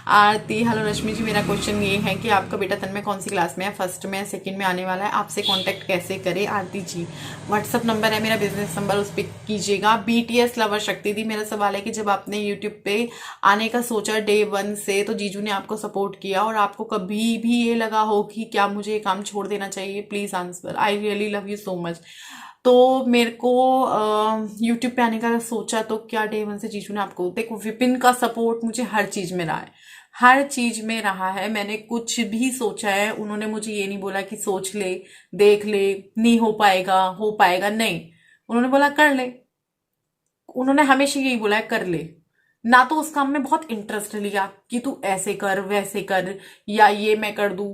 आरती, हेलो रश्मि जी, मेरा क्वेश्चन ये है कि आपका बेटा तन्मय कौन सी क्लास में है? फर्स्ट में, सेकंड में आने वाला है। आपसे कांटेक्ट कैसे करें? आरती जी, व्हाट्सअप नंबर है मेरा, बिजनेस नंबर, उस पर कीजिएगा। BTS लवर शक्ति दी, मेरा सवाल है कि जब आपने यूट्यूब पे आने का सोचा डे 1 से, तो जीजू ने आपको सपोर्ट किया और आपको कभी भी ये लगा हो कि क्या मुझे ये काम छोड़ देना चाहिए? Please answer, I really love you so much. तो मेरे को यूट्यूब पे आने का सोचा तो क्या डे 1 से जीजू ने आपको, देखो विपिन का सपोर्ट मुझे हर चीज में रहा है, हर चीज में रहा है। मैंने कुछ भी सोचा है, उन्होंने मुझे ये नहीं बोला कि सोच ले, देख ले, नहीं हो पाएगा, नहीं, उन्होंने बोला कर ले। उन्होंने हमेशा यही बोला है कर ले। ना तो उस काम में बहुत इंटरेस्ट लिया कि तू ऐसे कर वैसे कर या ये मैं कर दूं,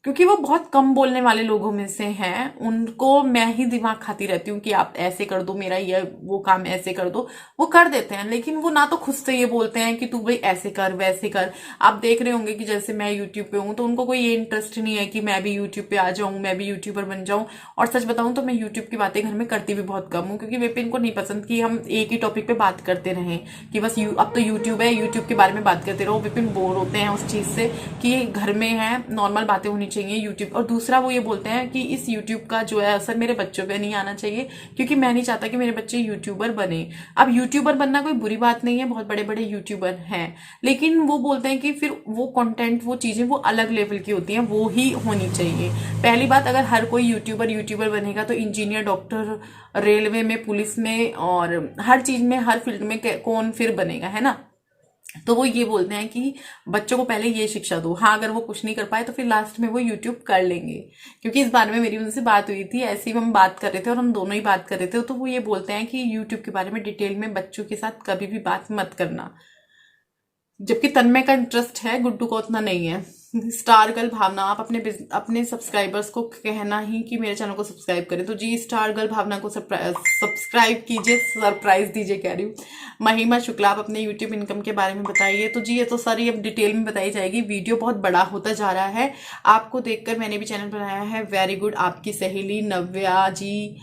क्योंकि वो बहुत कम बोलने वाले लोगों में से हैं। उनको मैं ही दिमाग खाती रहती हूँ कि आप ऐसे कर दो, मेरा ये वो काम ऐसे कर दो, वो कर देते हैं। लेकिन वो ना तो खुद से ये बोलते हैं कि तू भाई ऐसे कर वैसे कर। आप देख रहे होंगे कि जैसे मैं यूट्यूब पे हूँ तो उनको कोई ये इंटरेस्ट नहीं है कि मैं भी यूट्यूब पे आ जाऊं, मैं भी यूट्यूबर बन जाऊं। और सच बताऊं तो मैं यूट्यूब की बातें घर में करती भी बहुत कम हूँ, क्योंकि विपिन को नहीं पसंद कि हम एक ही टॉपिक पे बात करते रहें कि बस अब तो यूट्यूब है, यूट्यूब के बारे में बात करते रहो। विपिन बोर होते हैं उस चीज से कि घर में है, नॉर्मल बातें होनी चाहिए यूट्यूब। और दूसरा वो ये बोलते हैं कि इस यूट्यूब का जो है असर मेरे बच्चों पे नहीं आना चाहिए, क्योंकि मैं नहीं चाहता कि मेरे बच्चे यूट्यूबर बने। अब यूट्यूबर बनना कोई बुरी बात नहीं है, बहुत बड़े बड़े यूट्यूबर हैं, लेकिन वो बोलते हैं कि फिर वो कंटेंट, वो चीजें वो अलग लेवल की होती हैं, वो ही होनी चाहिए। पहली बात, अगर हर कोई यूट्यूबर बनेगा तो इंजीनियर, डॉक्टर, रेलवे में, पुलिस में और हर चीज में, हर फील्ड में कौन फिर बनेगा, है ना। तो वो ये बोलते हैं कि बच्चों को पहले ये शिक्षा दो। हाँ, अगर वो कुछ नहीं कर पाए तो फिर लास्ट में वो यूट्यूब कर लेंगे, क्योंकि इस बारे में मेरी उनसे बात हुई थी, ऐसे ही हम बात कर रहे थे और हम दोनों ही बात कर रहे थे। तो वो ये बोलते हैं कि यूट्यूब के बारे में डिटेल में बच्चों के साथ कभी भी बात मत करना, जबकि तन्मय का इंटरेस्ट है, गुड्डू को उतना नहीं है। स्टार गर्ल भावना, आप अपने सब्सक्राइबर्स को कहना ही कि मेरे चैनल को सब्सक्राइब करें। तो जी, स्टार गर्ल भावना को सब्सक्राइब कीजिए, सरप्राइज दीजिए कह रही हूँ। महिमा शुक्ला, आप अपने यूट्यूब इनकम के बारे में बताइए। तो जी, ये तो सारी अब डिटेल में बताई जाएगी, वीडियो बहुत बड़ा होता जा रहा है। आपको देखकर मैंने भी चैनल बनाया है। Very good. आपकी सहेली नव्या जी,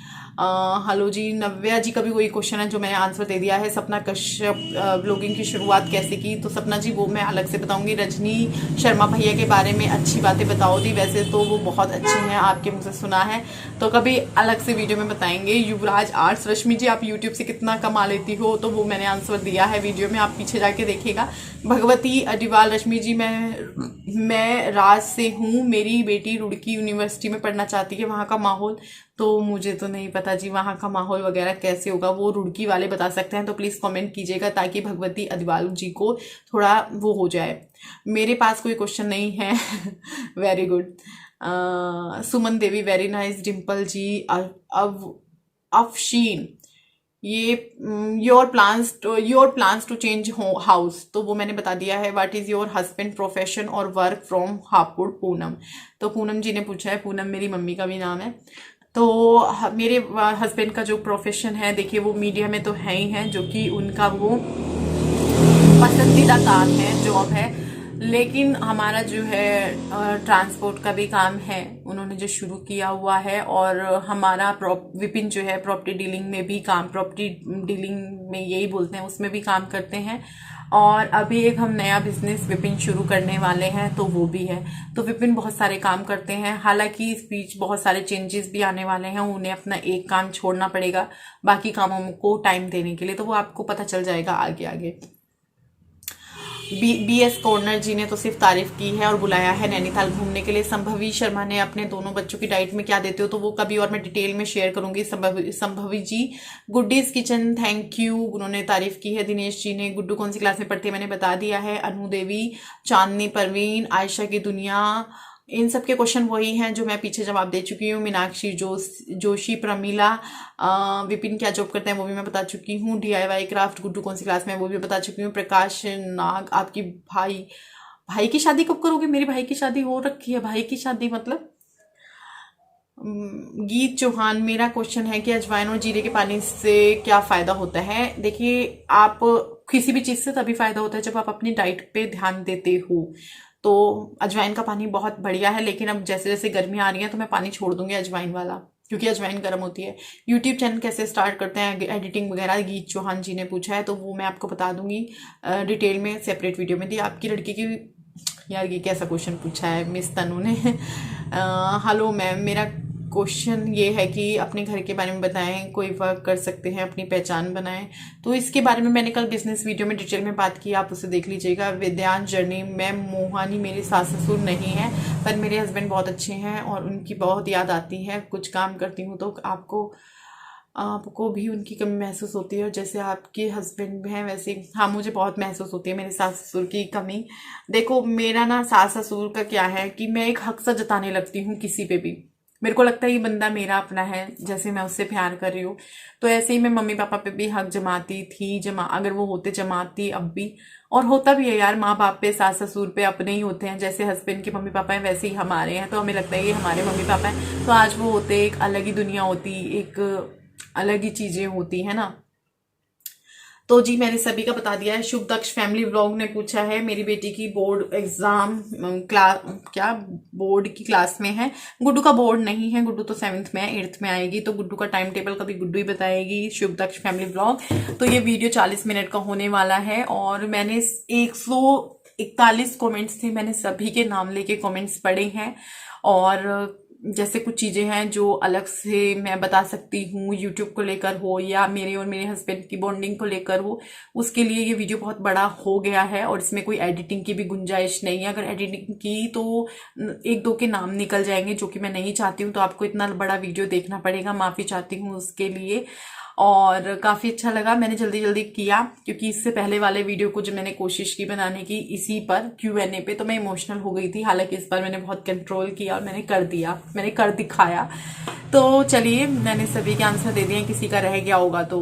हेलो जी। नव्या जी का भी वही क्वेश्चन है जो मैंने आंसर दे दिया है। सपना कश्यप, ब्लॉगिंग की शुरुआत कैसे की? तो सपना जी वो मैं अलग से बताऊंगी। रजनी शर्मा भैया के बारे में अच्छी बातें बताओ दी, वैसे तो वो बहुत अच्छे हैं, आपके मुझसे सुना है, तो कभी अलग से वीडियो में बताएंगे। युवराज आर्ट्स, रश्मि जी आप यूट्यूब से कितना कमा लेती हो? तो वो मैंने आंसर दिया है वीडियो में, आप पीछे जाके देखिएगा। भगवती अडिवाल, रश्मि जी मैं राज से हूँ, मेरी बेटी रुड़की यूनिवर्सिटी में पढ़ना चाहती है, वहाँ का माहौल तो मुझे तो नहीं पता जी वहाँ का माहौल वगैरह कैसे होगा, वो रुड़की वाले बता सकते हैं, तो प्लीज़ कमेंट कीजिएगा ताकि भगवती अदिवालू जी को थोड़ा वो हो जाए। मेरे पास कोई क्वेश्चन नहीं है। Very good. Suman Devi very nice. Dimple ji. अब अफशीन ये your plans to change house, तो वो मैंने बता दिया है। What is your husband profession और वर्क फ्रॉम हापुड़ पूनम, तो पूनम जी ने पूछा है। पूनम मेरी मम्मी का भी नाम है। तो मेरे हस्बैंड का जो प्रोफेशन है, देखिए वो मीडिया में तो है ही है, जो कि उनका वो पसंदीदा काम है, जॉब है। लेकिन हमारा जो है ट्रांसपोर्ट का भी काम है, उन्होंने जो शुरू किया हुआ है। और हमारा विपिन जो है प्रॉपर्टी डीलिंग में भी काम, प्रॉपर्टी डीलिंग में यही बोलते हैं, उसमें भी काम करते हैं। और अभी एक हम नया बिजनेस विपिन शुरू करने वाले हैं, तो वो भी है। तो विपिन बहुत सारे काम करते हैं। हालांकि इस बीच बहुत सारे चेंजेस भी आने वाले हैं, उन्हें अपना एक काम छोड़ना पड़ेगा बाकी कामों को टाइम देने के लिए, तो वो आपको पता चल जाएगा आगे आगे। BS कॉर्नर जी ने तो सिर्फ तारीफ की है और बुलाया है नैनीताल घूमने के लिए। संभवी शर्मा ने अपने दोनों बच्चों की डाइट में क्या देते हो, तो वो कभी और मैं डिटेल में शेयर करूंगी। संभवी जी। गुड्डीज किचन थैंक यू, उन्होंने तारीफ की है। दिनेश जी ने गुड्डू कौन सी क्लास में पढ़ती है मैंने बता दिया है। अनु देवी, चांदनी परवीन, आयशा की दुनिया, इन सब के क्वेश्चन वही हैं जो मैं पीछे जवाब दे चुकी हूँ। मीनाक्षी जोशी, प्रमीला, विपिन क्या जॉब करते हैं वो भी मैं बता चुकी हूँ। DIY क्राफ्ट, गुड्डू कौन सी क्लास में वो भी बता चुकी हूँ। प्रकाश नाग, आपकी भाई की शादी कब करोगे? मेरी भाई की शादी हो रखी है। भाई की शादी मतलब गीत चौहान, मेरा क्वेश्चन है कि अजवाइन और जीरे के पानी से क्या फायदा होता है? देखिए, आप किसी भी चीज से तभी फायदा होता है जब आप अपनी डाइट पे ध्यान देते हो। तो अजवाइन का पानी बहुत बढ़िया है, लेकिन अब जैसे जैसे गर्मी आ रही है तो मैं पानी छोड़ दूंगी अजवाइन वाला, क्योंकि अजवाइन गर्म होती है। यूट्यूब चैनल कैसे स्टार्ट करते हैं, एडिटिंग वगैरह, गीत चौहान जी ने पूछा है, तो वो मैं आपको बता दूंगी डिटेल में सेपरेट वीडियो में दी। आपकी लड़की की, यार ये कैसा क्वेश्चन पूछा है मिस तनु ने। हेलो मैम, मेरा क्वेश्चन ये है कि अपने घर के बारे में बताएं, कोई वर्क कर सकते हैं, अपनी पहचान बनाएं। तो इसके बारे में मैंने कल बिजनेस वीडियो में डिटेल में बात की, आप उसे देख लीजिएगा। विद्यांश जर्नी, मैं मोहानी, मेरे सास ससुर नहीं है पर मेरे हस्बैंड बहुत अच्छे हैं और उनकी बहुत याद आती है। कुछ काम करती हूँ तो आपको भी उनकी कमी महसूस होती है, और जैसे आपके हस्बैंड हैं वैसे हाँ मुझे बहुत महसूस होती है मेरे सास ससुर की कमी। देखो मेरा ना सास ससुर का क्या है कि मैं एक हक सा जताने लगती हूँ किसी पे भी। मेरे को लगता है ये बंदा मेरा अपना है, जैसे मैं उससे प्यार कर रही हूँ, तो ऐसे ही मैं मम्मी पापा पे भी हक जमाती थी, अगर वो होते जमाती अब भी। और होता भी है यार, माँ बाप पे सास ससुर पे अपने ही होते हैं, जैसे हस्बैंड के मम्मी पापा हैं वैसे ही हमारे हैं, तो हमें लगता है ये हमारे मम्मी पापा हैं। तो आज वो होते एक अलग ही दुनिया होती, एक अलग ही चीजें होती है ना। तो जी मैंने सभी का बता दिया है। शुभ दक्ष फैमिली व्लॉग ने पूछा है, मेरी बेटी की बोर्ड एग्जाम बोर्ड की क्लास में है। गुड्डू का बोर्ड नहीं है, गुड्डू तो 7th में है, 8th में आएगी, तो गुड्डू का टाइम टेबल कभी गुड्डू ही बताएगी। शुभ दक्ष फैमिली व्लॉग। तो ये वीडियो 40 मिनट का होने वाला है, और मैंने 141 कमेंट्स थे, मैंने सभी के नाम लेके कमेंट्स पढ़े हैं। और जैसे कुछ चीजें हैं जो अलग से मैं बता सकती हूँ, यूट्यूब को लेकर हो या मेरे और मेरे हस्बैंड की बॉन्डिंग को लेकर हो, उसके लिए ये वीडियो बहुत बड़ा हो गया है और इसमें कोई एडिटिंग की भी गुंजाइश नहीं है। अगर एडिटिंग की तो 1-2 के नाम निकल जाएंगे, जो कि मैं नहीं चाहती हूँ, तो आपको इतना बड़ा वीडियो देखना पड़ेगा, माफी चाहती हूँ उसके लिए। और काफी अच्छा लगा, मैंने जल्दी जल्दी किया, क्योंकि इससे पहले वाले वीडियो को जब मैंने कोशिश की बनाने की इसी पर Q&A पे, तो मैं इमोशनल हो गई थी। हालांकि इस बार मैंने बहुत कंट्रोल किया और मैंने कर दिखाया। तो चलिए, मैंने सभी के आंसर दे दिए, किसी का रह गया होगा तो,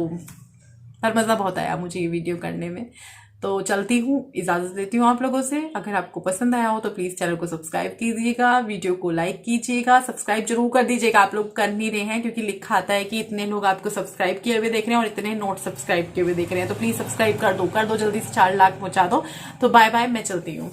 पर मजा बहुत आया मुझे ये वीडियो करने में। तो चलती हूँ, इजाजत लेती हूँ आप लोगों से। अगर आपको पसंद आया हो तो प्लीज चैनल को सब्सक्राइब कीजिएगा, वीडियो को लाइक कीजिएगा, सब्सक्राइब जरूर कर दीजिएगा। आप लोग कर नहीं रहे हैं, क्योंकि लिखा आता है कि इतने लोग आपको सब्सक्राइब किए हुए देख रहे हैं और इतने नोट सब्सक्राइब किए हुए देख रहे हैं, तो प्लीज सब्सक्राइब कर दो जल्दी से 4 लाख पहुंचा दो। तो बाय बाय, मैं चलती हूँ।